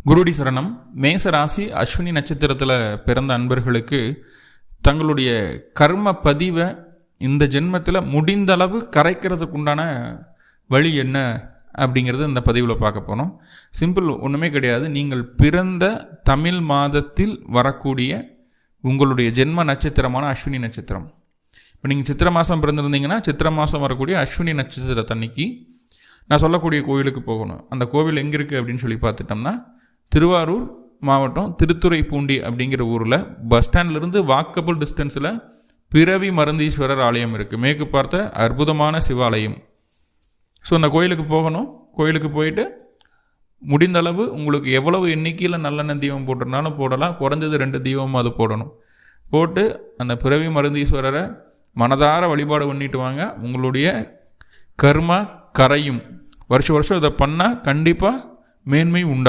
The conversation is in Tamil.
குருடி சரணம். மேச ராசி அஸ்வினி நட்சத்திரத்தில் பிறந்த அன்பர்களுக்கு தங்களுடைய கர்ம பதிவை இந்த ஜென்மத்தில் முடிந்தளவு கரைக்கிறதுக்கு உண்டான வழி என்ன அப்படிங்கிறது இந்த பதிவில் பார்க்க போனோம். சிம்பிள், ஒன்றுமே கிடையாது. நீங்கள் பிறந்த தமிழ் மாதத்தில் வரக்கூடிய உங்களுடைய ஜென்ம நட்சத்திரமான அஸ்வினி நட்சத்திரம். இப்போ நீங்கள் சித்திரை மாதம் பிறந்திருந்தீங்கன்னா சித்திரை மாதம் வரக்கூடிய அஸ்வினி நட்சத்திரத்தன்னைக்கு நான் சொல்லக்கூடிய கோவிலுக்கு போகணும். அந்த கோவில் எங்கே இருக்குது அப்படின்னு சொல்லி பார்த்துட்டோம்னா, திருவாரூர் மாவட்டம் திருத்துறைப்பூண்டி அப்படிங்கிற ஊரில் பஸ் ஸ்டாண்ட்லேருந்து வாக்கபிள் டிஸ்டன்ஸில் பிறவி மருந்தீஸ்வரர் ஆலயம் இருக்குது. மேற்கு பார்த்த அற்புதமான சிவாலயம். ஸோ அந்த கோயிலுக்கு போகணும். கோயிலுக்கு போயிட்டு முடிந்தளவு உங்களுக்கு எவ்வளவு எண்ணிக்கையில் நல்லெண்ணெய் தீபம் போட்டுருந்தாலும் போடலாம். குறைஞ்சது 2 தீபமும் அது போடணும். போட்டு அந்த பிறவி மருந்தீஸ்வரரை மனதார வழிபாடு பண்ணிட்டு வாங்க. உங்களுடைய கர்மா கரையும். வருஷம் இதை பண்ணால் கண்டிப்பாக மேன்மை உண்டு.